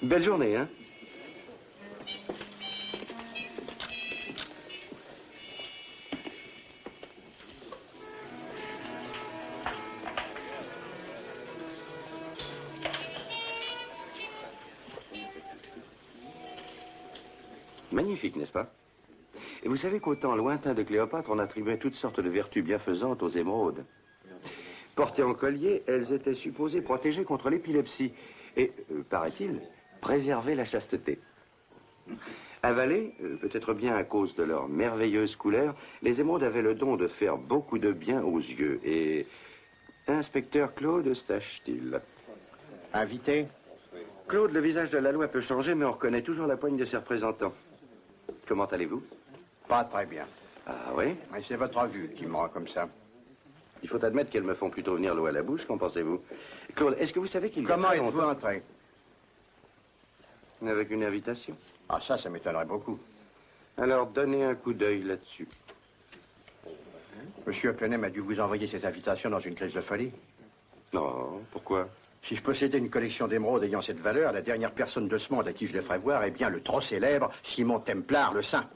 Belle journée, hein? Magnifique, n'est-ce pas? Et vous savez qu'au temps lointain de Cléopâtre, on attribuait toutes sortes de vertus bienfaisantes aux émeraudes. Portées en collier, elles étaient supposées protéger contre l'épilepsie et, paraît-il, préserver la chasteté. Avalées, peut-être bien à cause de leur merveilleuse couleur, les émeraudes avaient le don de faire beaucoup de bien aux yeux. Et inspecteur Claude Stache-t-il? Invité? Claude, le visage de la loi peut changer, mais on reconnaît toujours la poigne de ses représentants. Comment allez-vous? Pas très bien. Ah oui? Mais c'est votre vue qui me rend comme ça. Il faut admettre qu'elles me font plutôt venir l'eau à la bouche, qu'en pensez-vous? Claude, est-ce que vous savez qu'il y a Comment très êtes-vous longtemps... entré? Avec une invitation. Ah, ça m'étonnerait beaucoup. Alors, donnez un coup d'œil là-dessus. Monsieur Oppenheim a dû vous envoyer cette invitation dans une crise de folie. Non, pourquoi? Si je possédais une collection d'émeraudes ayant cette valeur, la dernière personne de ce monde à qui je le ferais voir est bien le trop célèbre Simon Templar le Saint.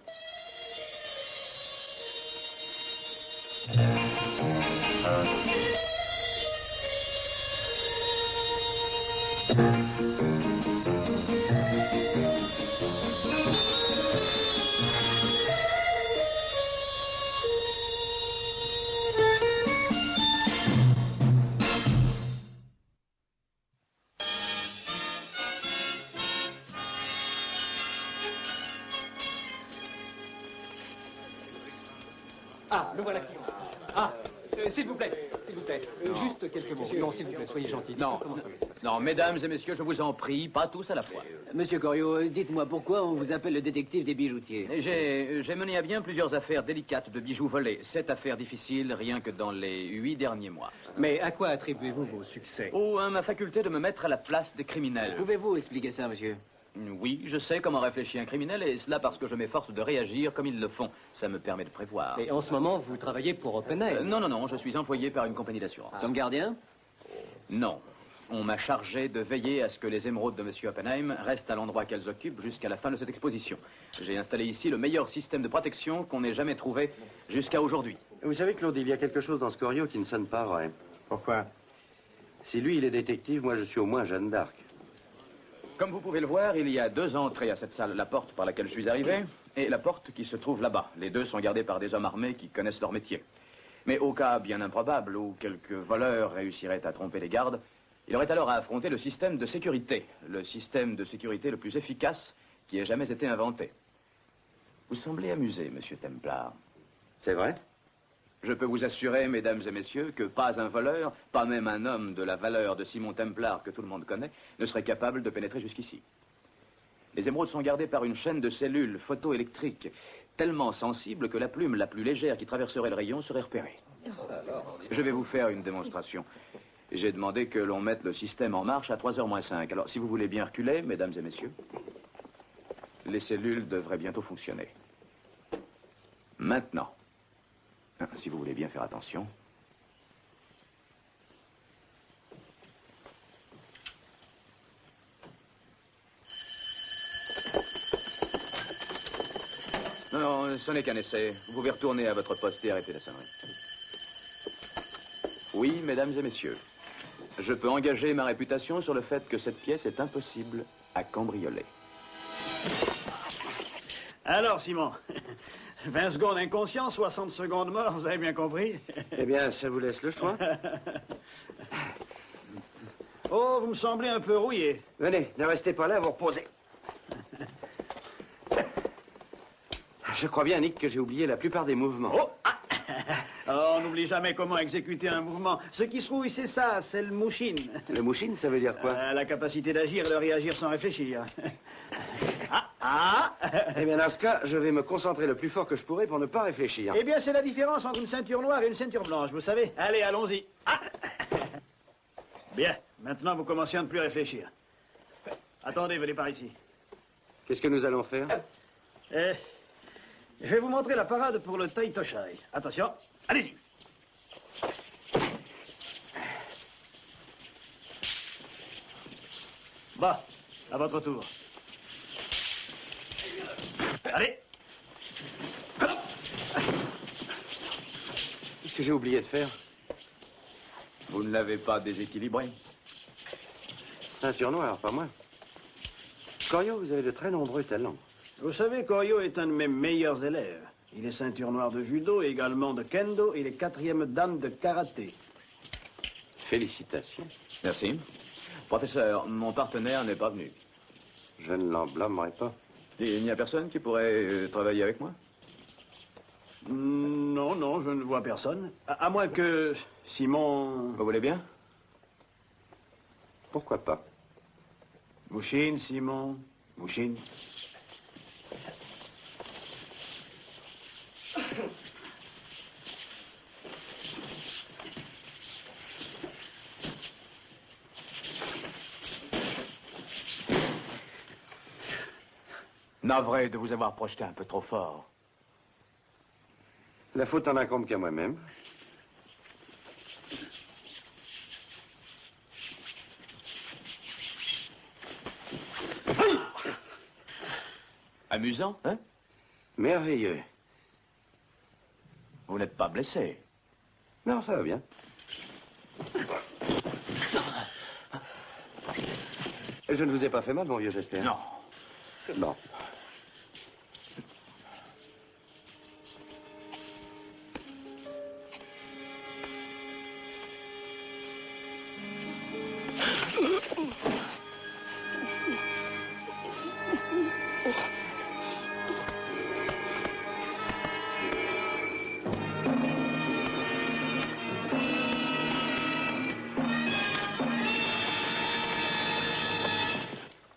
Ah, le voilà qui entre. Ah, s'il vous plaît, s'il vous plaît. Juste quelques mots. Non, s'il vous plaît, soyez gentil. Non, non, mesdames et messieurs, je vous en prie, pas tous à la fois. Monsieur Corio, dites-moi pourquoi on vous appelle le détective des bijoutiers. J'ai mené à bien plusieurs affaires délicates de bijoux volés. 7 affaires difficiles, rien que dans les 8 derniers mois. Mais à quoi attribuez-vous vos succès? Oh, à ma faculté de me mettre à la place des criminels. Pouvez-vous expliquer ça, monsieur? Oui, je sais comment réfléchit un criminel, et cela parce que je m'efforce de réagir comme ils le font. Ça me permet de prévoir. Et en ce moment, vous travaillez pour Oppenheim? Non, je suis employé par une compagnie d'assurance. Comme gardien? Non. On m'a chargé de veiller à ce que les émeraudes de M. Oppenheim restent à l'endroit qu'elles occupent jusqu'à la fin de cette exposition. J'ai installé ici le meilleur système de protection qu'on ait jamais trouvé jusqu'à aujourd'hui. Vous savez, Claude, il y a quelque chose dans ce Corio qui ne sonne pas vrai. Pourquoi? Si lui, il est détective, moi, je suis au moins Jeanne d'Arc. Comme vous pouvez le voir, il y a 2 entrées à cette salle. La porte par laquelle je suis arrivé et la porte qui se trouve là-bas. Les 2 sont gardées par des hommes armés qui connaissent leur métier. Mais au cas bien improbable où quelques voleurs réussiraient à tromper les gardes, il aurait alors à affronter le système de sécurité. Le système de sécurité le plus efficace qui ait jamais été inventé. Vous semblez amusé, monsieur Templar. C'est vrai? Je peux vous assurer, mesdames et messieurs, que pas un voleur, pas même un homme de la valeur de Simon Templar que tout le monde connaît, ne serait capable de pénétrer jusqu'ici. Les émeraudes sont gardées par une chaîne de cellules photoélectriques tellement sensibles que la plume la plus légère qui traverserait le rayon serait repérée. Je vais vous faire une démonstration. J'ai demandé que l'on mette le système en marche à 3h moins 5. Alors, si vous voulez bien reculer, mesdames et messieurs, les cellules devraient bientôt fonctionner. Maintenant. Si vous voulez bien faire attention. Non, ce n'est qu'un essai. Vous pouvez retourner à votre poste et arrêter la sonnerie. Oui, mesdames et messieurs, je peux engager ma réputation sur le fait que cette pièce est impossible à cambrioler. Alors, Simon, 20 secondes inconscient, 60 secondes mort, vous avez bien compris? Eh bien, ça vous laisse le choix. Oh, vous me semblez un peu rouillé. Venez, ne restez pas là, vous reposez. Je crois bien, Nick, que j'ai oublié la plupart des mouvements. Oh, ah. Oh, on n'oublie jamais comment exécuter un mouvement. Ce qui se rouille, c'est ça, c'est le mouchine. Le mouchine, ça veut dire quoi? La capacité d'agir et de réagir sans réfléchir. Eh bien, dans ce cas, je vais me concentrer le plus fort que je pourrai pour ne pas réfléchir. Eh bien, c'est la différence entre une ceinture noire et une ceinture blanche, vous savez. Allez, allons-y. Bien, maintenant, vous commencez à ne plus réfléchir. Attendez, venez par ici. Qu'est-ce que nous allons faire? Je vais vous montrer la parade pour le Tai Toshai. Attention, allez-y. Bon, À votre tour. Allez. Qu'est-ce que j'ai oublié de faire? Vous ne l'avez pas déséquilibré. Ceinture noire, pas moi. Corio, vous avez de très nombreux talents. Vous savez, Corio est un de mes meilleurs élèves. Il est ceinture noire de judo, également de kendo, et il est 4e dan de karaté. Félicitations. Merci. Professeur, mon partenaire n'est pas venu. Je ne l'en blâmerai pas. Et il n'y a personne qui pourrait travailler avec moi? Non, non, je ne vois personne. À moins que Simon... Vous voulez bien? Pourquoi pas? Mouchine, Simon. Mouchine. Navré de vous avoir projeté un peu trop fort. La faute en incombe qu'à moi-même. Amusant, hein? Merveilleux. Vous n'êtes pas blessé. Non, ça va bien. Je ne vous ai pas fait mal, mon vieux, j'espère. Non. Bon.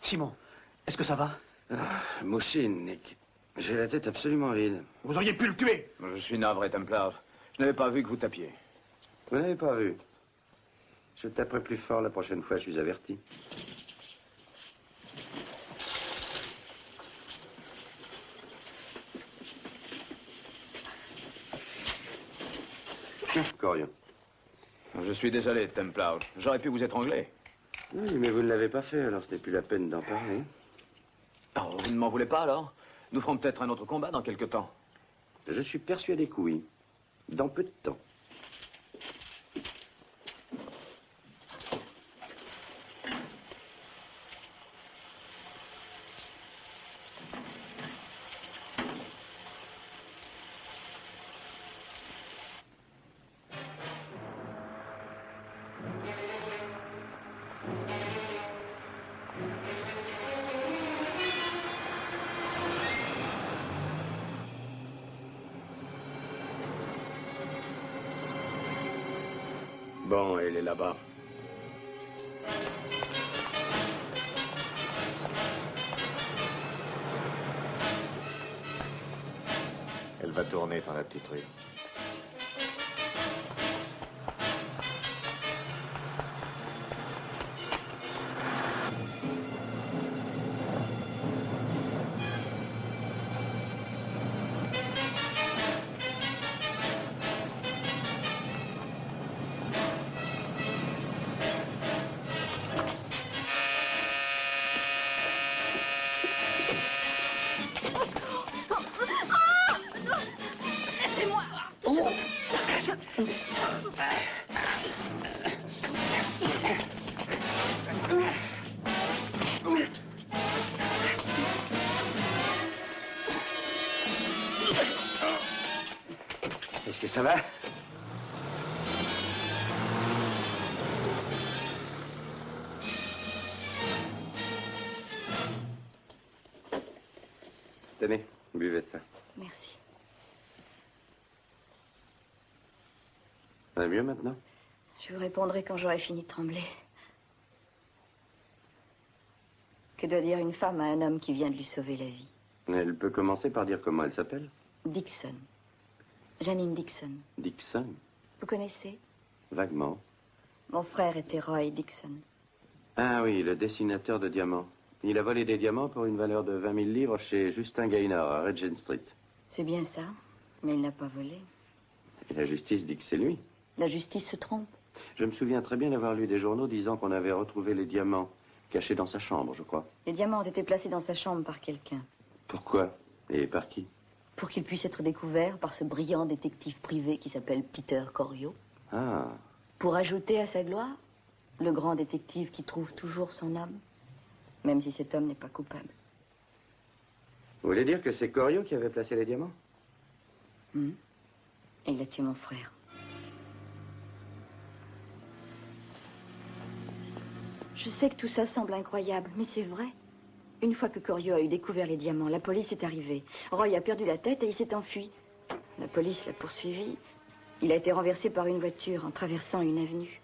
Simon, est-ce que ça va? Mouchine, Nick. J'ai la tête absolument vide. Vous auriez pu le tuer. Je suis navré, Templar. Je n'avais pas vu que vous tapiez. Vous n'avez pas vu. Je taperai plus fort la prochaine fois, je suis averti. Corio. Je suis désolé, Templar. J'aurais pu vous étrangler. Oui, mais vous ne l'avez pas fait, alors c'était plus la peine d'en parler. Oh, vous ne m'en voulez pas, alors? Nous ferons peut-être un autre combat dans quelque temps. Je suis persuadé que oui. Dans peu de temps. Bon, elle est là-bas. Elle va tourner par la petite rue. Est-ce que ça va? Tenez, buvez ça. Merci. Ça va mieux maintenant? Je vous répondrai quand j'aurai fini de trembler. Que doit dire une femme à un homme qui vient de lui sauver la vie? Elle peut commencer par dire comment elle s'appelle. Dixon. Janine Dixon. Dixon. Vous connaissez? Vaguement. Mon frère était Roy Dixon. Ah oui, le dessinateur de diamants. Il a volé des diamants pour une valeur de 20 000 livres chez Justin Gaynor à Regent Street. C'est bien ça, mais il n'a pas volé. Et la justice dit que c'est lui. La justice se trompe. Je me souviens très bien d'avoir lu des journaux disant qu'on avait retrouvé les diamants Caché dans sa chambre, je crois. Les diamants ont été placés dans sa chambre par quelqu'un. Pourquoi? Et par qui? Pour qu'ils puissent être découverts par ce brillant détective privé qui s'appelle Peter Corio. Ah. Pour ajouter à sa gloire, le grand détective qui trouve toujours son âme, même si cet homme n'est pas coupable. Vous voulez dire que c'est Corio qui avait placé les diamants? Et il a tué mon frère. Je sais que tout ça semble incroyable, mais c'est vrai. Une fois que Corio a eu découvert les diamants, la police est arrivée. Roy a perdu la tête et il s'est enfui. La police l'a poursuivi. Il a été renversé par une voiture en traversant une avenue.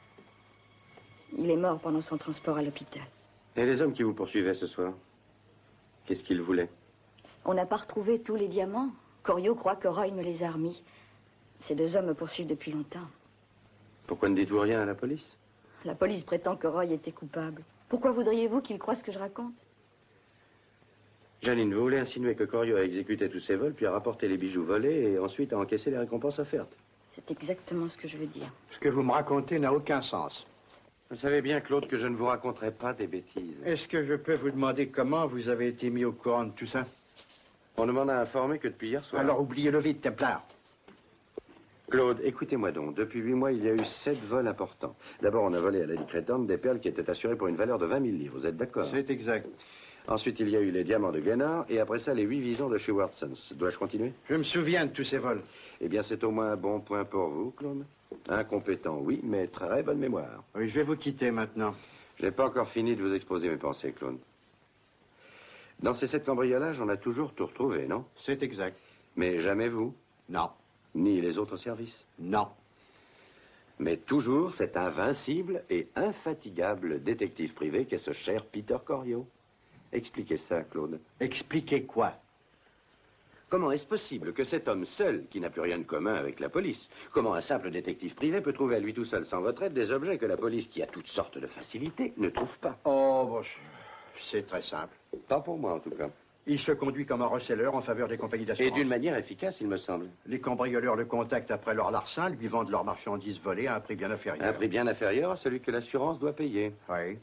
Il est mort pendant son transport à l'hôpital. Et les hommes qui vous poursuivaient ce soir? Qu'est-ce qu'ils voulaient? On n'a pas retrouvé tous les diamants. Corio croit que Roy me les a remis. Ces deux hommes me poursuivent depuis longtemps. Pourquoi ne dites-vous rien à la police? La police prétend que Roy était coupable. Pourquoi voudriez-vous qu'il croie ce que je raconte? Janine, vous voulez insinuer que Corio a exécuté tous ses vols, puis a rapporté les bijoux volés et ensuite a encaissé les récompenses offertes? C'est exactement ce que je veux dire. Ce que vous me racontez n'a aucun sens. Vous savez bien, Claude, que je ne vous raconterai pas des bêtises. Est-ce que je peux vous demander comment vous avez été mis au courant de tout ça? On ne m'en a informé que depuis hier soir. Alors oubliez-le vite, Templar. Claude, écoutez-moi donc. Depuis 8 mois, il y a eu 7 vols importants. D'abord, on a volé à Lady Creighton des perles qui étaient assurées pour une valeur de 20 000 livres. Vous êtes d'accord? C'est exact. Ensuite, il y a eu les diamants de Glenard, et après ça, les 8 visons de chez Watsons. Dois-je continuer? Je me souviens de tous ces vols. Eh bien, c'est au moins un bon point pour vous, Claude. Incompétent, oui, mais très bonne mémoire. Oui, je vais vous quitter maintenant. Je n'ai pas encore fini de vous exposer mes pensées, Claude. Dans ces 7 cambriolages, on a toujours tout retrouvé, non? C'est exact. Mais jamais vous, Non. ni les autres services. Non. Mais toujours cet invincible et infatigable détective privé qu'est ce cher Peter Corio. Expliquez ça, Claude. Expliquez quoi? Comment est-ce possible que cet homme seul, qui n'a plus rien de commun avec la police, comment un simple détective privé peut trouver à lui tout seul, sans votre aide, des objets que la police, qui a toutes sortes de facilités, ne trouve pas? Oh, bon, c'est très simple. Pas pour moi, en tout cas. Il se conduit comme un receleur en faveur des compagnies d'assurance. Et d'une manière efficace, il me semble. Les cambrioleurs le contactent après leur larcin, lui vendent leurs marchandises volées à un prix bien inférieur. Un prix bien inférieur à celui que l'assurance doit payer. Oui.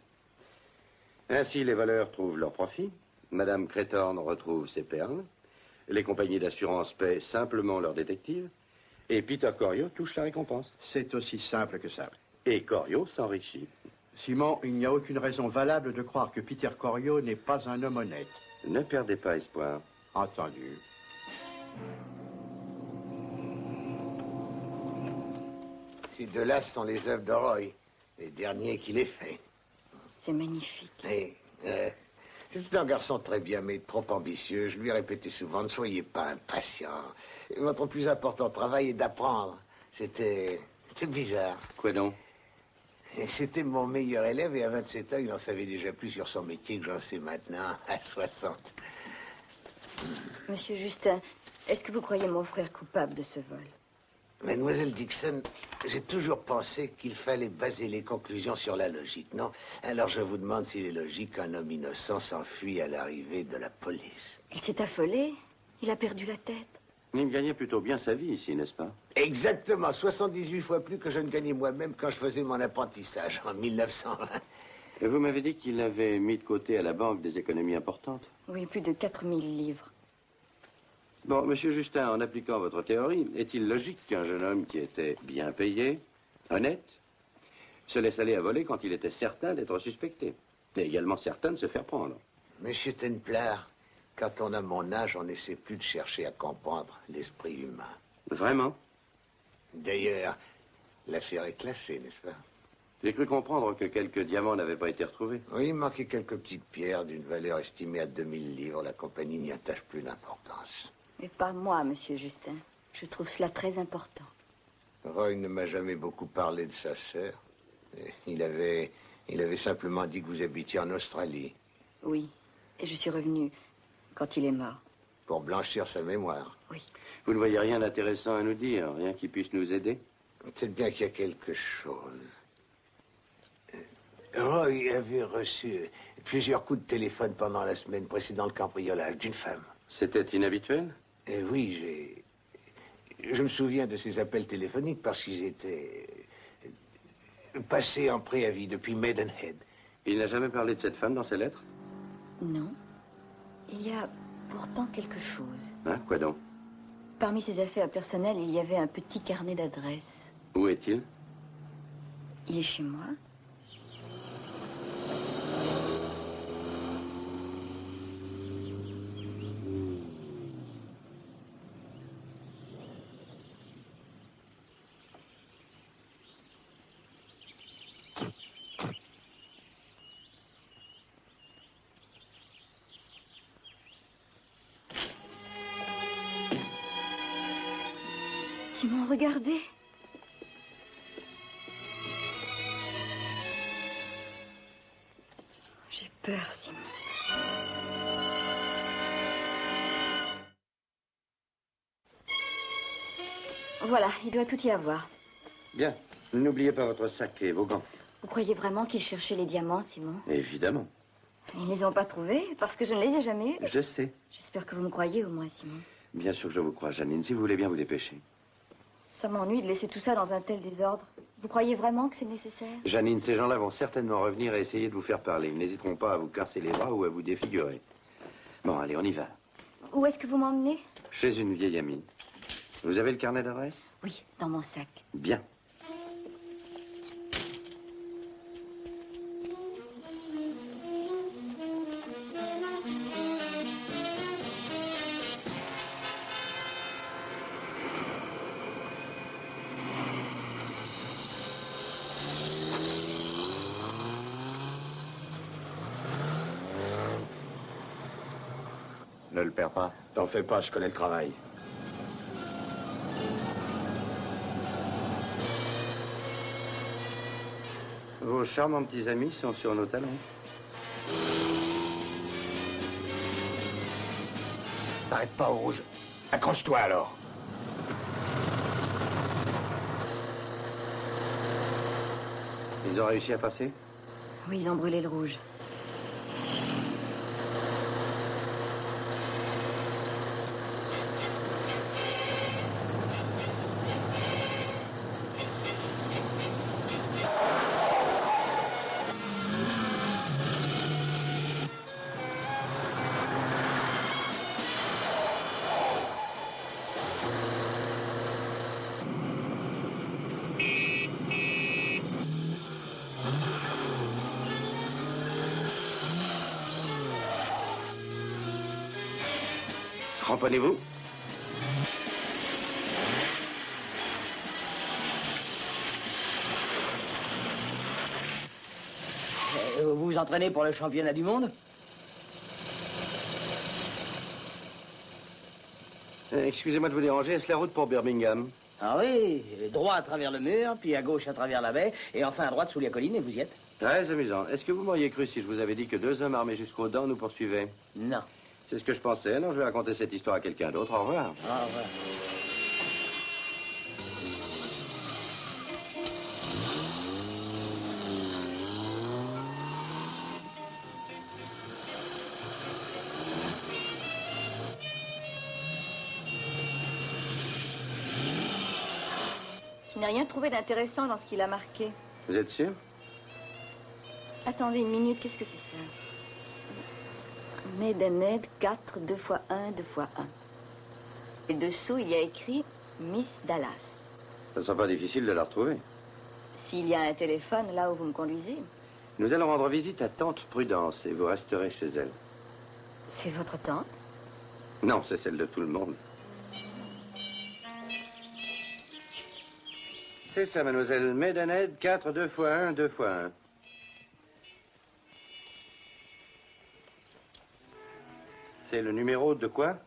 Ainsi, les voleurs trouvent leur profit, Madame Creighton retrouve ses perles, les compagnies d'assurance paient simplement leurs détectives, et Peter Corio touche la récompense. C'est aussi simple que ça. Et Corio s'enrichit. Simon, il n'y a aucune raison valable de croire que Peter Corio n'est pas un homme honnête. Ne perdez pas espoir. Entendu. Ces deux-là sont les œuvres de Roy, les derniers qu'il ait fait. C'est magnifique. C'est un garçon très bien, mais trop ambitieux. Je lui ai répété souvent, ne soyez pas impatient. Votre plus important travail est d'apprendre. C'était bizarre. Quoi donc? C'était mon meilleur élève et à 27 ans, il en savait déjà plus sur son métier que j'en sais maintenant à 60. Monsieur Justin, est-ce que vous croyez mon frère coupable de ce vol? Mademoiselle Dixon, j'ai toujours pensé qu'il fallait baser les conclusions sur la logique, non? Alors je vous demande s'il est logique qu'un homme innocent s'enfuit à l'arrivée de la police. Il s'est affolé. Il a perdu la tête. Il gagnait plutôt bien sa vie ici, n'est-ce pas? Exactement, 78 fois plus que je ne gagnais moi-même quand je faisais mon apprentissage en 1920. Et vous m'avez dit qu'il avait mis de côté à la banque des économies importantes. Oui, plus de 4000 livres. Bon, monsieur Justin, en appliquant votre théorie, est-il logique qu'un jeune homme qui était bien payé, honnête, se laisse aller à voler quand il était certain d'être suspecté, et également certain de se faire prendre? Monsieur Templar, quand on a mon âge, on n'essaie plus de chercher à comprendre l'esprit humain. Vraiment? D'ailleurs, l'affaire est classée, n'est-ce pas? J'ai cru comprendre que quelques diamants n'avaient pas été retrouvés. Oui, il manquait quelques petites pierres d'une valeur estimée à 2000 livres. La compagnie n'y attache plus d'importance. Mais pas moi, monsieur Justin. Je trouve cela très important. Roy ne m'a jamais beaucoup parlé de sa sœur. Il avait simplement dit que vous habitiez en Australie. Oui, et je suis revenue quand il est mort. Pour blanchir sa mémoire. Oui. Vous ne voyez rien d'intéressant à nous dire, rien qui puisse nous aider? C'est bien qu'il y a quelque chose. Roy avait reçu plusieurs coups de téléphone pendant la semaine précédant le cambriolage d'une femme. C'était inhabituel? Oui, je me souviens de ces appels téléphoniques parce qu'ils étaient passés en préavis depuis Maidenhead. Il n'a jamais parlé de cette femme dans ses lettres? Non. Il y a pourtant quelque chose. Hein, quoi donc? Parmi ses affaires personnelles, il y avait un petit carnet d'adresses. Où est-il? Il est chez moi. Simon, regardez. J'ai peur, Simon. Voilà, il doit tout y avoir. Bien. N'oubliez pas votre sac et vos gants. Vous croyez vraiment qu'ils cherchaient les diamants, Simon? Évidemment. Ils ne les ont pas trouvés parce que je ne les ai jamais eus. Je sais. J'espère que vous me croyez au moins, Simon. Bien sûr que je vous crois, Janine. Si vous voulez bien vous dépêcher. Ça m'ennuie de laisser tout ça dans un tel désordre. Vous croyez vraiment que c'est nécessaire? Janine, ces gens-là vont certainement revenir et essayer de vous faire parler. Ils n'hésiteront pas à vous casser les bras ou à vous défigurer. Bon, allez, on y va. Où est-ce que vous m'emmenez? Chez une vieille amie. Vous avez le carnet d'adresse? Oui, dans mon sac. Bien. Ne le perds pas. T'en fais pas, je connais le travail. Vos charmants petits amis sont sur nos talons. T'arrêtes pas au rouge. Accroche-toi alors. Ils ont réussi à passer? Oui, ils ont brûlé le rouge. Cramponnez-vous. Vous vous entraînez pour le championnat du monde? Excusez-moi de vous déranger, est-ce la route pour Birmingham? Ah oui, droit à travers le mur, puis à gauche à travers la baie, et enfin à droite sous la colline, et vous y êtes. Très amusant. Est-ce que vous m'auriez cru si je vous avais dit que 2 hommes armés jusqu'aux dents nous poursuivaient? Non. C'est ce que je pensais. Alors je vais raconter cette histoire à quelqu'un d'autre. Au revoir. Au revoir. Je n'ai rien trouvé d'intéressant dans ce qu'il a marqué. Vous êtes sûr? Attendez une minute, qu'est-ce que c'est ça? Maidenhead 4, 2 x 1, 2 x 1. Et dessous, il y a écrit Miss Dallas. Ça ne sera pas difficile de la retrouver. S'il y a un téléphone là où vous me conduisez. Nous allons rendre visite à Tante Prudence et vous resterez chez elle. C'est votre tante? Non, c'est celle de tout le monde. C'est ça, mademoiselle. Maidenhead 4, 2 x 1, 2 x 1. C'est le numéro de quoi?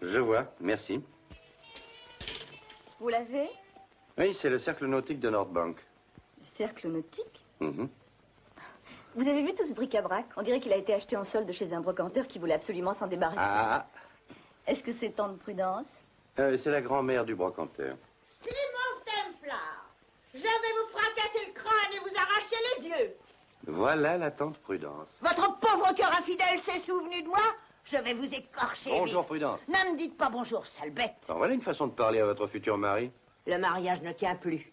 Je vois, merci. Vous l'avez? Oui, c'est le cercle nautique de Nordbank. Le cercle nautique? Mhm. Vous avez vu tout ce bric-à-brac? On dirait qu'il a été acheté en solde chez un brocanteur qui voulait absolument s'en débarrasser. Ah, Est-ce que c'est Tante Prudence? c'est la grand-mère du brocanteur. Simon Templar, je vais vous fracasser le crâne et vous arracher les yeux. Voilà la Tante Prudence. Votre pauvre cœur infidèle s'est souvenu de moi? Je vais vous écorcher. Bonjour, vite. Prudence. Ne me dites pas bonjour, sale bête. Alors, voilà une façon de parler à votre futur mari. Le mariage ne tient plus.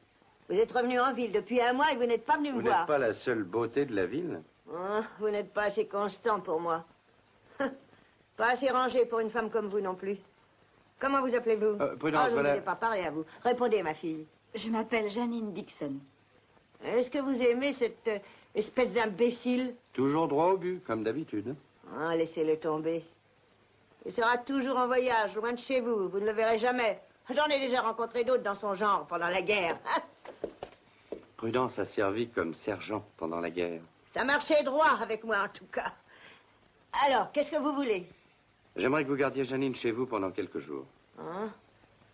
Vous êtes revenu en ville depuis un mois et vous n'êtes pas venu me Vous voir. n'êtes pas la seule beauté de la ville. Oh, vous n'êtes pas assez constant pour moi. Pas assez rangé pour une femme comme vous non plus. Comment vous appelez-vous? Prudence, je ne voilà. vous ai pas parlé à vous. Répondez, ma fille. Je m'appelle Janine Dixon. Est-ce que vous aimez cette espèce d'imbécile? Toujours droit au but, comme d'habitude. Ah, laissez-le tomber. Il sera toujours en voyage, loin de chez vous. Vous ne le verrez jamais. J'en ai déjà rencontré d'autres dans son genre pendant la guerre. Prudence a servi comme sergent pendant la guerre. Ça marchait droit avec moi, en tout cas. Alors, qu'est-ce que vous voulez? J'aimerais que vous gardiez Janine chez vous pendant quelques jours. Hein?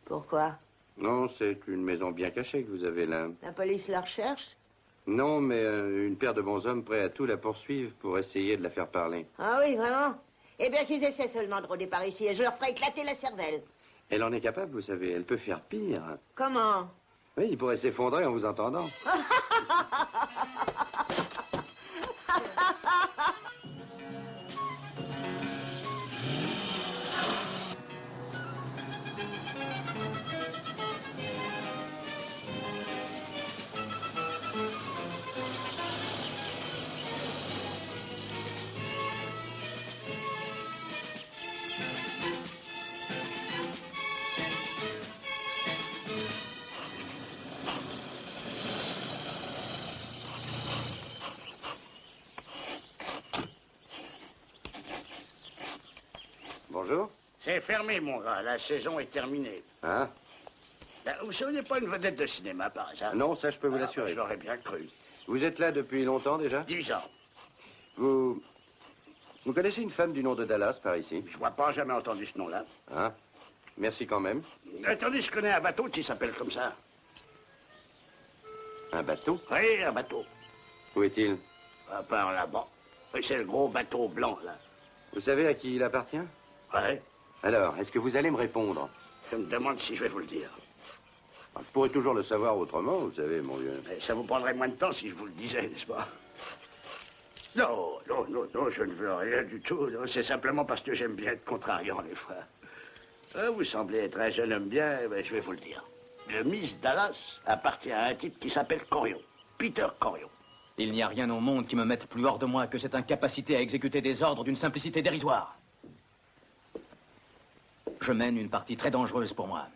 Pourquoi? Non, c'est une maison bien cachée que vous avez là. La police la recherche? Non, mais une paire de bons hommes prêts à tout la poursuivre pour essayer de la faire parler. Ah oui, vraiment? Eh bien, qu'ils essaient seulement de rôder par ici et je leur ferai éclater la cervelle. Elle en est capable, vous savez. Elle peut faire pire. Comment? Oui, il pourrait s'effondrer en vous entendant. Bonjour. C'est fermé, mon gars. La saison est terminée. Hein? Vous ne seriez pas une vedette de cinéma, par hasard? Non, ça, je peux vous l'assurer. Je l'aurais bien cru. Vous êtes là depuis longtemps déjà? 10 ans. Vous connaissez une femme du nom de Dallas par ici? Je vois pas, jamais entendu ce nom-là. Hein? Merci quand même. Attendez, je connais un bateau qui s'appelle comme ça. Un bateau? Oui, un bateau. Où est-il? Par là-bas. Oui, c'est le gros bateau blanc, là. Vous savez à qui il appartient? Ouais. Alors, est-ce que vous allez me répondre? Je me demande si je vais vous le dire. Je pourrais toujours le savoir autrement, vous savez, mon vieux. Mais ça vous prendrait moins de temps si je vous le disais, n'est-ce pas? Non, non, non, non, je ne veux rien du tout. Non, c'est simplement parce que j'aime bien être contrariant, les frères. Vous semblez être un jeune homme bien, ben, je vais vous le dire. Le Miss Dallas appartient à un type qui s'appelle Corion. Peter Corion. Il n'y a rien au monde qui me mette plus hors de moi que cette incapacité à exécuter des ordres d'une simplicité dérisoire. Je mène une partie très dangereuse pour moi.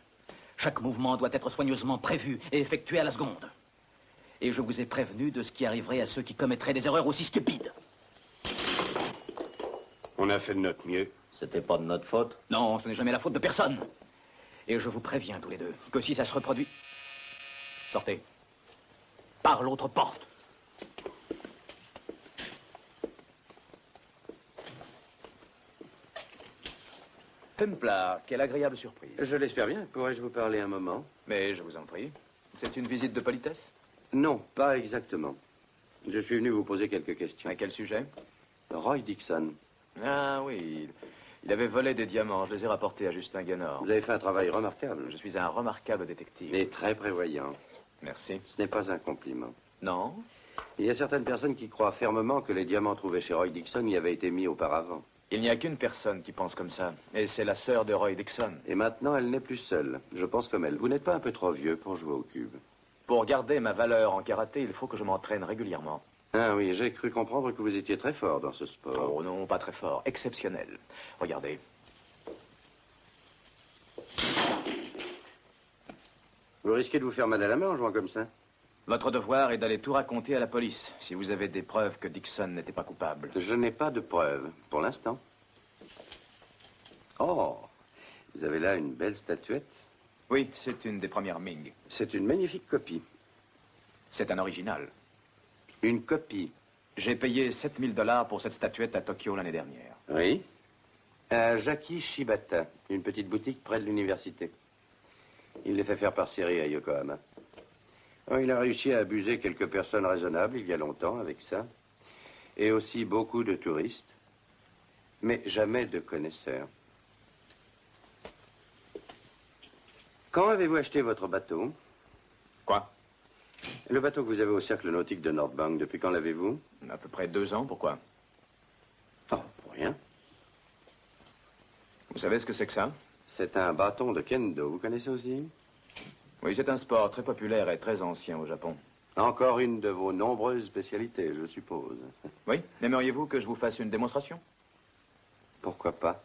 Chaque mouvement doit être soigneusement prévu et effectué à la seconde. Et je vous ai prévenu de ce qui arriverait à ceux qui commettraient des erreurs aussi stupides. On a fait de notre mieux. C'était pas de notre faute? Non, ce n'est jamais la faute de personne. Et je vous préviens tous les deux que si ça se reproduit... Sortez. Par l'autre porte. Templar, quelle agréable surprise. Je l'espère bien. Pourrais-je vous parler un moment? Mais je vous en prie. C'est une visite de politesse? Non, pas exactement. Je suis venu vous poser quelques questions. À quel sujet? Roy Dixon. Ah oui, il avait volé des diamants. Je les ai rapportés à Justin Gaynor. Vous avez fait un travail remarquable. Je suis un remarquable détective. Et très prévoyant. Merci. Ce n'est pas un compliment. Non? Il y a certaines personnes qui croient fermement que les diamants trouvés chez Roy Dixon y avaient été mis auparavant. Il n'y a qu'une personne qui pense comme ça, et c'est la sœur de Roy Dixon. Et maintenant, elle n'est plus seule. Je pense comme elle. Vous n'êtes pas un peu trop vieux pour jouer au cube? Pour garder ma valeur en karaté, il faut que je m'entraîne régulièrement. Ah oui, j'ai cru comprendre que vous étiez très fort dans ce sport. Oh non, pas très fort. Exceptionnel. Regardez. Vous risquez de vous faire mal à la main en jouant comme ça? Votre devoir est d'aller tout raconter à la police, si vous avez des preuves que Dixon n'était pas coupable. Je n'ai pas de preuves, pour l'instant. Oh, vous avez là une belle statuette. Oui, c'est une des premières Ming. C'est une magnifique copie. C'est un original. Une copie. J'ai payé 7000 $ pour cette statuette à Tokyo l'année dernière. Oui. À Jackie Shibata, une petite boutique près de l'université. Il les fait faire par série à Yokohama. Oh, il a réussi à abuser quelques personnes raisonnables il y a longtemps avec ça. Et aussi beaucoup de touristes. Mais jamais de connaisseurs. Quand avez-vous acheté votre bateau? Quoi? Le bateau que vous avez au cercle nautique de Nordbank, depuis quand l'avez-vous? À peu près 2 ans, pourquoi? Oh, pour rien. Vous savez ce que c'est que ça? C'est un bâton de kendo, vous connaissez aussi? Oui, c'est un sport très populaire et très ancien au Japon. Encore une de vos nombreuses spécialités, je suppose. Oui, aimeriez-vous que je vous fasse une démonstration? Pourquoi pas?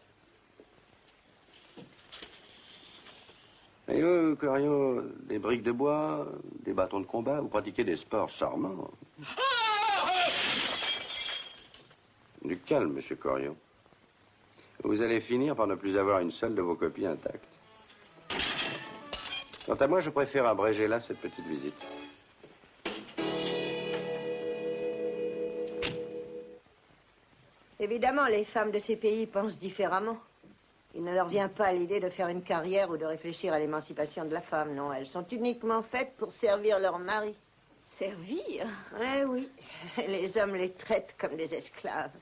Et eux, Corio, des briques de bois, des bâtons de combat, vous pratiquez des sports charmants. Du calme, monsieur Corio. Vous allez finir par ne plus avoir une seule de vos copies intactes. Quant à moi, je préfère abréger là cette petite visite. Évidemment, les femmes de ces pays pensent différemment. Il ne leur vient pas à l'idée de faire une carrière ou de réfléchir à l'émancipation de la femme, non. Elles sont uniquement faites pour servir leur mari. Servir? Oui. Les hommes les traitent comme des esclaves.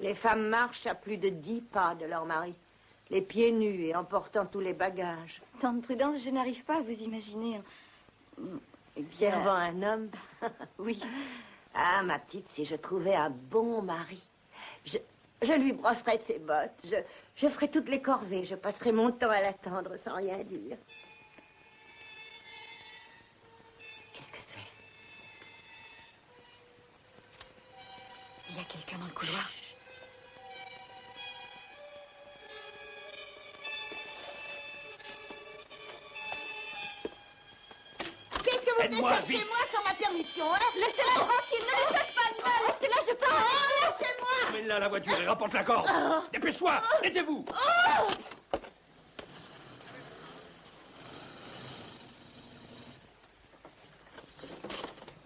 Les femmes marchent à plus de 10 pas de leur mari, les pieds nus et emportant tous les bagages. Tante Prudence, je n'arrive pas à vous imaginer. Eh bien... Servant un homme? Oui. Ah, ma petite, si je trouvais un bon mari, je lui brosserais de ses bottes, je ferais toutes les corvées, je passerais mon temps à l'attendre sans rien dire. Qu'est-ce que c'est? Il y a quelqu'un dans le couloir. Qu'est-ce que vous venez Aide-moi, faire vite. chez moi sans ma permission, hein? Laissez-la tranquille, ne lui faites pas de mal. Laissez-la, je parle. Laissez-moi! Mets-la à la voiture et rapporte la corde. Dépêche-toi, aidez-vous.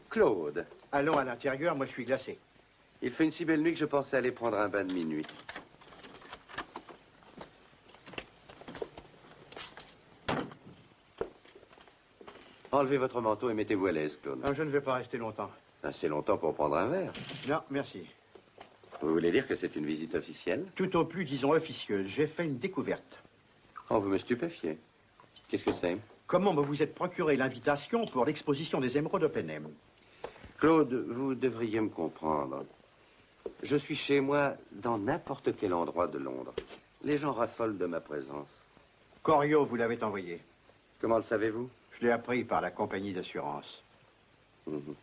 Claude, Allons à l'intérieur, moi je suis glacé. il fait une si belle nuit que je pensais aller prendre un bain de minuit. Enlevez votre manteau et mettez-vous à l'aise, Claude. Non, je ne vais pas rester longtemps. Assez longtemps pour prendre un verre. Non, merci. Vous voulez dire que c'est une visite officielle? Tout au plus, disons, officieuse. J'ai fait une découverte. Oh, vous me stupéfiez. Qu'est-ce que c'est? Comment me vous êtes procuré l'invitation pour l'exposition des émeraudes Oppenheim? Claude, vous devriez me comprendre. Je suis chez moi dans n'importe quel endroit de Londres. Les gens raffolent de ma présence. Corio vous l'avait envoyé. Comment le savez-vous? Je l'ai appris par la compagnie d'assurance. Mhm.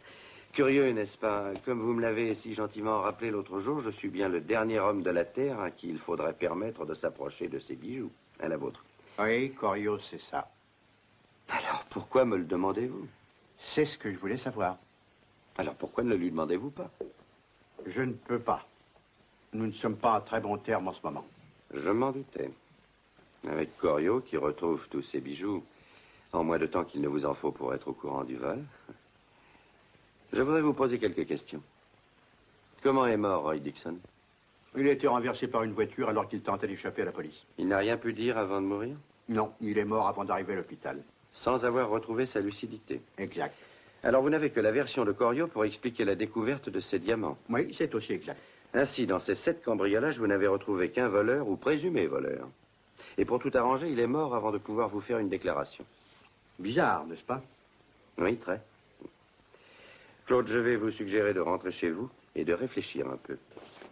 Curieux, n'est-ce pas? Comme vous me l'avez si gentiment rappelé l'autre jour, je suis bien le dernier homme de la Terre à qui il faudrait permettre de s'approcher de ces bijoux. À la vôtre. Oui, Corio, c'est ça. Alors, pourquoi me le demandez-vous? C'est ce que je voulais savoir. Alors, pourquoi ne le lui demandez-vous pas? Je ne peux pas. Nous ne sommes pas en très bons termes en ce moment. Je m'en doutais. Avec Corio, qui retrouve tous ses bijoux en moins de temps qu'il ne vous en faut pour être au courant du vol. Je voudrais vous poser quelques questions. Comment est mort Roy Dixon? Il a été renversé par une voiture alors qu'il tentait d'échapper à la police. Il n'a rien pu dire avant de mourir? Non, il est mort avant d'arriver à l'hôpital. Sans avoir retrouvé sa lucidité. Exact. Alors vous n'avez que la version de Corio pour expliquer la découverte de ces diamants. Oui, c'est aussi exact. Ainsi, dans ces 7 cambriolages, vous n'avez retrouvé qu'un voleur ou présumé voleur. Et pour tout arranger, il est mort avant de pouvoir vous faire une déclaration. Bizarre, n'est-ce pas? Oui, très. Claude, je vais vous suggérer de rentrer chez vous et de réfléchir un peu.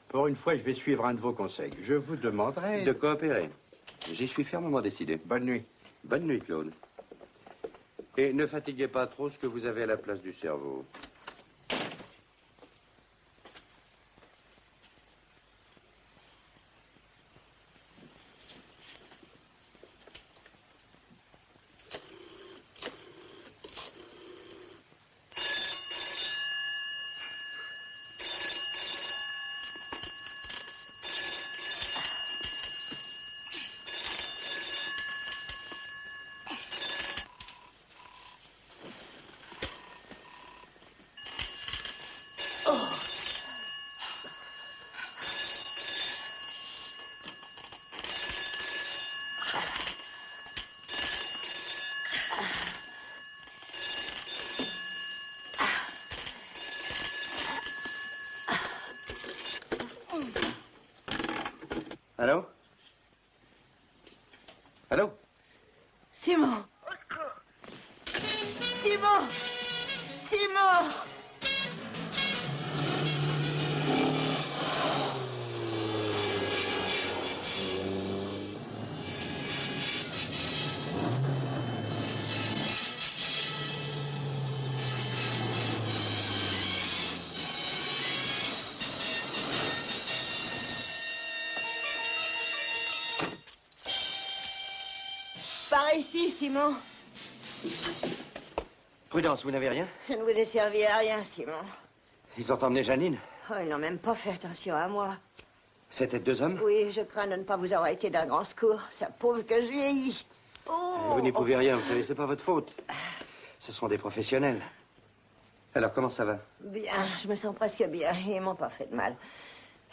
Pour une fois, je vais suivre un de vos conseils. Je vous demanderai... De coopérer. J'y suis fermement décidé. Bonne nuit. Bonne nuit, Claude. Et ne fatiguez pas trop ce que vous avez à la place du cerveau. Allô? Allô? Simon! Simon! Simon! Par ici, Simon. Prudence, vous n'avez rien? Je ne vous ai servi à rien, Simon. Ils ont emmené Janine? Oh, ils n'ont même pas fait attention à moi. C'était 2 hommes? Oui, je crains de ne pas vous avoir été d'un grand secours. Ça prouve que je vieillis. Oh. Vous n'y pouvez rien, vous savez, c'est pas votre faute. Ce sont des professionnels. Alors, comment ça va? Bien, je me sens presque bien. Ils m'ont pas fait de mal.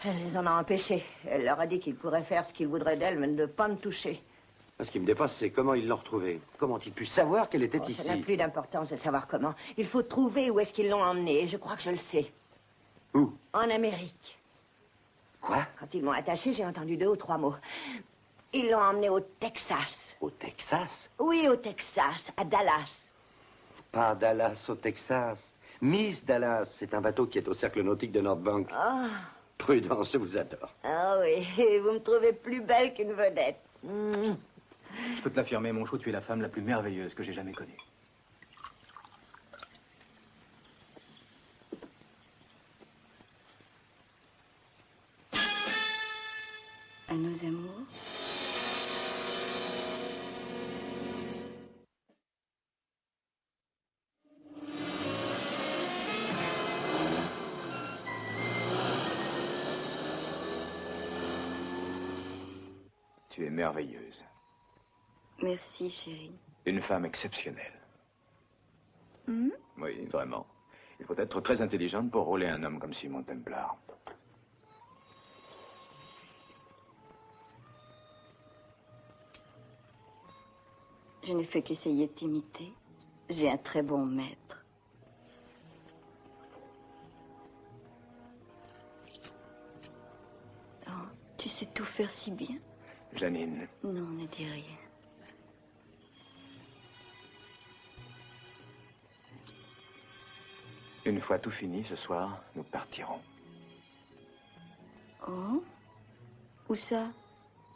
Elle les en a empêchés. Elle leur a dit qu'ils pourraient faire ce qu'ils voudraient d'elle, mais de ne pas me toucher. Ce qui me dépasse, c'est comment ils l'ont retrouvée. Comment ont-ils pu savoir qu'elle était ici? Ça n'a plus d'importance de savoir comment. Il faut trouver où est-ce qu'ils l'ont emmenée. Et je crois que je le sais. Où? En Amérique. Quoi? Quand ils m'ont attachée, j'ai entendu 2 ou 3 mots. Ils l'ont emmenée au Texas. Au Texas? Oui, au Texas, à Dallas. Pas Dallas, au Texas. Miss Dallas, c'est un bateau qui est au cercle nautique de North Bank. Ah. Prudence, je vous adore. Ah oui, vous me trouvez plus belle qu'une vedette. Je peux te l'affirmer, mon chou, tu es la femme la plus merveilleuse que j'ai jamais connue. À nos amours. Tu es merveilleuse. Merci, chérie. Une femme exceptionnelle. Hmm? Oui, vraiment. Il faut être très intelligente pour rouler un homme comme Simon Templar. Je ne fais qu'essayer de t'imiter. J'ai un très bon maître. Oh, tu sais tout faire si bien. Janine, Non, ne dis rien. une fois tout fini, ce soir, nous partirons. Oh? Où ça?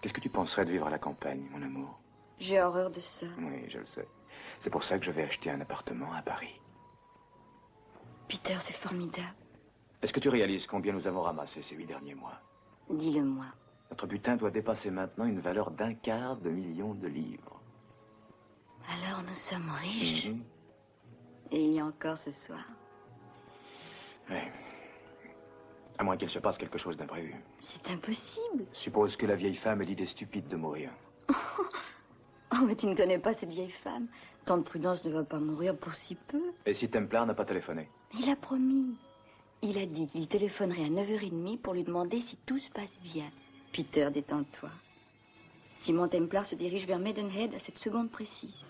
Qu'est-ce que tu penserais de vivre à la campagne, mon amour? J'ai horreur de ça. Oui, je le sais. C'est pour ça que je vais acheter un appartement à Paris. Peter, c'est formidable. Est-ce que tu réalises combien nous avons ramassé ces 8 derniers mois? Dis-le-moi. Notre butin doit dépasser maintenant une valeur d'1/4 de million de livres. Alors nous sommes riches. Mhm. Et encore ce soir. Oui. À moins qu'il se passe quelque chose d'imprévu. C'est impossible. Suppose que la vieille femme ait l'idée stupide de mourir. Oh, mais tu ne connais pas cette vieille femme. Tante Prudence ne va pas mourir pour si peu. Et si Templar n'a pas téléphoné? Il a promis. Il a dit qu'il téléphonerait à 9h30 pour lui demander si tout se passe bien. Peter, détends-toi. Simon Templar se dirige vers Maidenhead à cette seconde précise.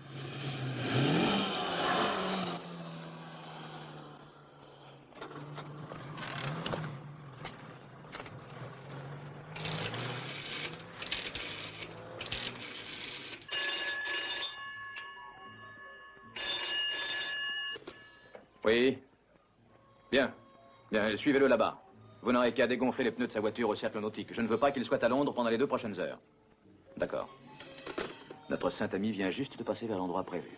Oui. Bien. Bien, suivez-le là-bas. Vous n'aurez qu'à dégonfler les pneus de sa voiture au cercle nautique. Je ne veux pas qu'il soit à Londres pendant les 2 prochaines heures. D'accord. Notre saint ami vient juste de passer vers l'endroit prévu.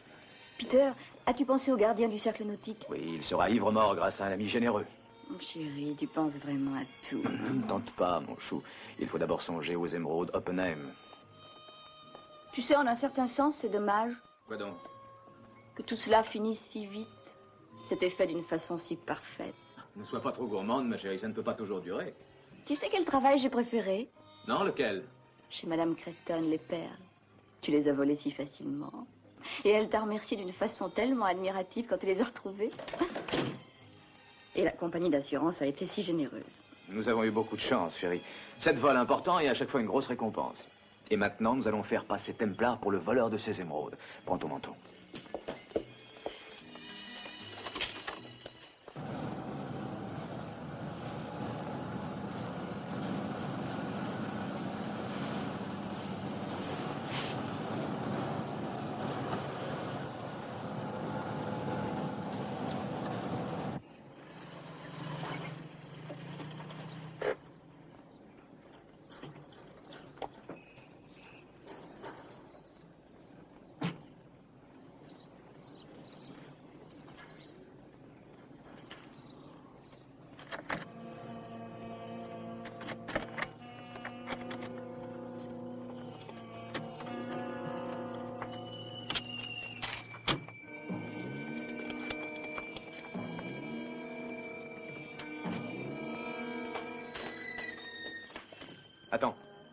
Peter, as-tu pensé au gardien du cercle nautique? Oui, il sera ivre-mort grâce à un ami généreux. Oh, chérie, tu penses vraiment à tout. Ne tente pas, mon chou. Il faut d'abord songer aux émeraudes Oppenheim. Tu sais, en un certain sens, c'est dommage Quoi donc? que tout cela finisse si vite. C'était fait d'une façon si parfaite. Ne sois pas trop gourmande, ma chérie, ça ne peut pas toujours durer. Tu sais quel travail j'ai préféré? Non, lequel? Chez Madame Creston, les perles. Tu les as volées si facilement. Et elle t'a remercié d'une façon tellement admirative quand tu les as retrouvées. Et la compagnie d'assurance a été si généreuse. Nous avons eu beaucoup de chance, chérie. 7 vols importants et à chaque fois une grosse récompense. Et maintenant, nous allons faire passer Templar pour le voleur de ces émeraudes. Prends ton manteau.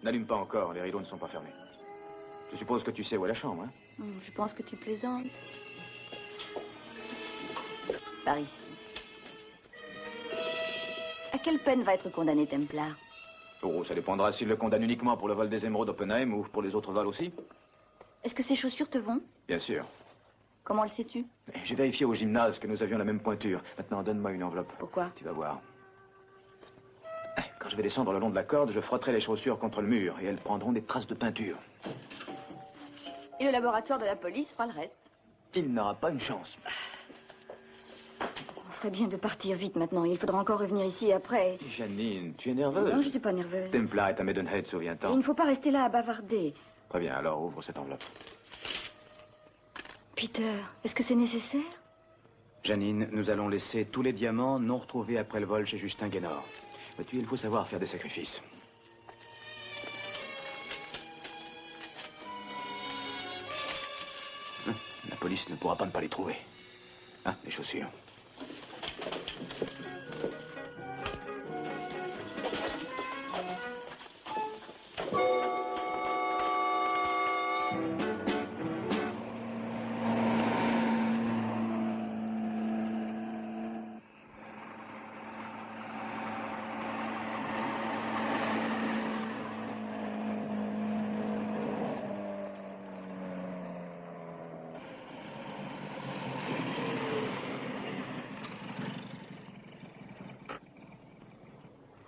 N'allume pas encore, les rideaux ne sont pas fermés. Je suppose que tu sais où est la chambre, hein? Je pense que tu plaisantes. Par ici. À quelle peine va être condamné Templar? Oh, ça dépendra s'il le condamne uniquement pour le vol des émeraudes d'Oppenheim ou pour les autres vols aussi. Est-ce que ces chaussures te vont? Bien sûr. Comment le sais-tu? J'ai vérifié au gymnase que nous avions la même pointure. Maintenant, donne-moi une enveloppe. Pourquoi? Tu vas voir. Quand je vais descendre le long de la corde, je frotterai les chaussures contre le mur et elles prendront des traces de peinture. Et le laboratoire de la police fera le reste. Il n'aura pas une chance. On ferait bien de partir vite maintenant. Il faudra encore revenir ici après. Janine, tu es nerveuse. Non, je ne suis pas nerveuse. Templar est à Maidenhead, Et souviens-t'en. il ne faut pas rester là à bavarder. Très bien, alors ouvre cette enveloppe. Peter, est-ce que c'est nécessaire? Janine, nous allons laisser tous les diamants non retrouvés après le vol chez Justin Gaynor. Vois-tu, il faut savoir faire des sacrifices. La police ne pourra pas ne pas les trouver. Hein, les chaussures.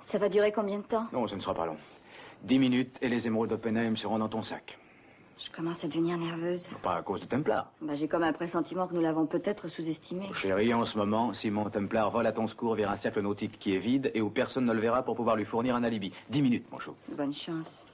Ça va durer combien de temps? Non, ce ne sera pas long. 10 minutes et les émeraudes d'Oppenheim seront dans ton sac. Je commence à devenir nerveuse. Pas à cause de Templar. J'ai comme un pressentiment que nous l'avons peut-être sous-estimé. Chérie, en ce moment, Simon Templar vole à ton secours vers un cercle nautique qui est vide et où personne ne le verra pour pouvoir lui fournir un alibi. 10 minutes, mon chou. Bonne chance.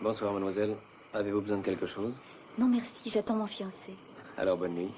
Bonsoir, mademoiselle. Avez-vous besoin de quelque chose? Non, merci, j'attends mon fiancé. Alors, bonne nuit.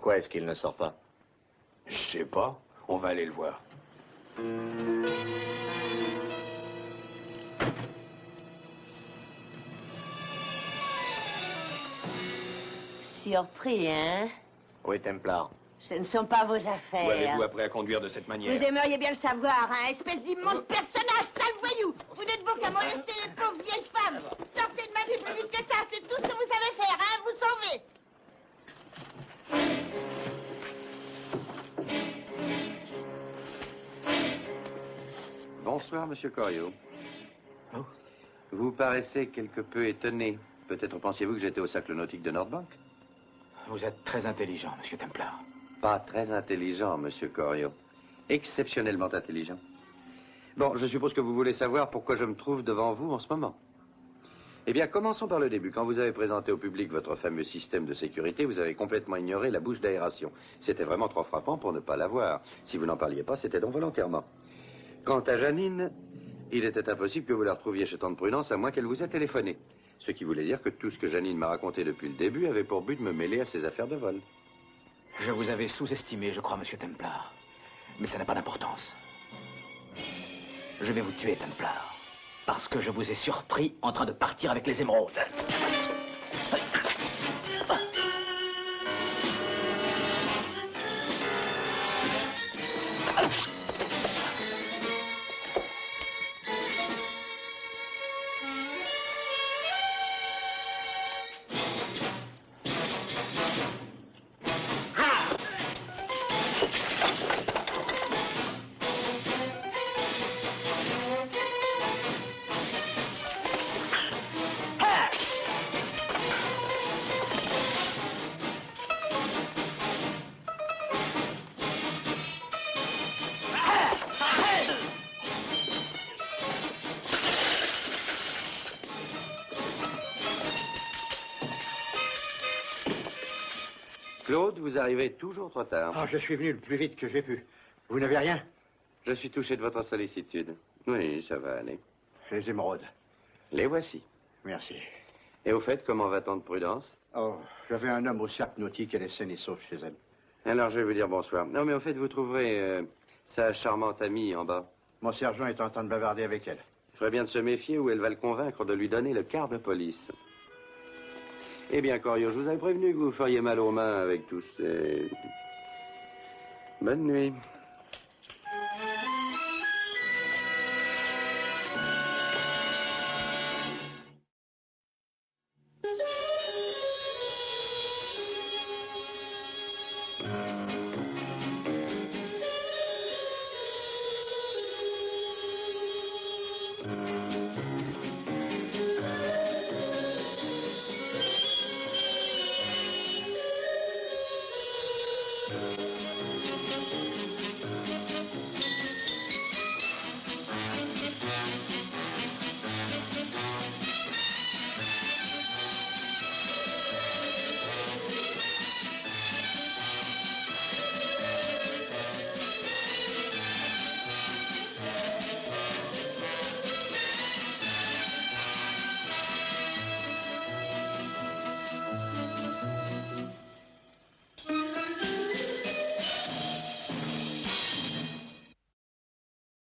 Pourquoi est-ce qu'il ne sort pas? Je sais pas. On va aller le voir. Surpris, hein? Oui, Templar. Ce ne sont pas vos affaires. Où allez-vous après à conduire de cette manière? Vous aimeriez bien le savoir, hein? Espèce d'immonde personnage, sale voyou! Vous n'êtes beau qu'à molester les pauvres vieilles femmes! Sortez de ma vie plus vite que ça, c'est tout ce que vous savez faire, hein? Vous sauvez! Bonsoir, monsieur Corio. Oh. Vous paraissez quelque peu étonné. Peut-être pensiez-vous que j'étais au cercle nautique de Nordbank? Vous êtes très intelligent, monsieur Templar. Pas très intelligent, monsieur Corio. Exceptionnellement intelligent. Bon, je suppose que vous voulez savoir pourquoi je me trouve devant vous en ce moment. Eh bien, commençons par le début. Quand vous avez présenté au public votre fameux système de sécurité, vous avez complètement ignoré la bouche d'aération. C'était vraiment trop frappant pour ne pas la voir. Si vous n'en parliez pas, c'était donc volontairement. Quant à Janine, il était impossible que vous la retrouviez chez Tante Prudence, à moins qu'elle vous ait téléphoné. Ce qui voulait dire que tout ce que Janine m'a raconté depuis le début avait pour but de me mêler à ses affaires de vol. Je vous avais sous-estimé, je crois, monsieur Templar. Mais ça n'a pas d'importance. Je vais vous tuer, Templar. Parce que je vous ai surpris en train de partir avec les émeraudes. Claude, vous arrivez toujours trop tard. Ah, je suis venu le plus vite que j'ai pu. Vous n'avez rien? Je suis touché de votre sollicitude. Oui, ça va aller. Les émeraudes. Les voici. Merci. Et au fait, comment va Tante Prudence? Oh, j'avais un homme au cercle nautique, elle est saine et sauve chez elle. Alors, je vais vous dire bonsoir. Non, mais au fait, vous trouverez sa charmante amie en bas. Mon sergent est en train de bavarder avec elle. Il ferait bien de se méfier ou elle va le convaincre de lui donner le quart de police. Eh bien, Corio, je vous avais prévenu que vous feriez mal aux mains avec tous ces... Bonne nuit.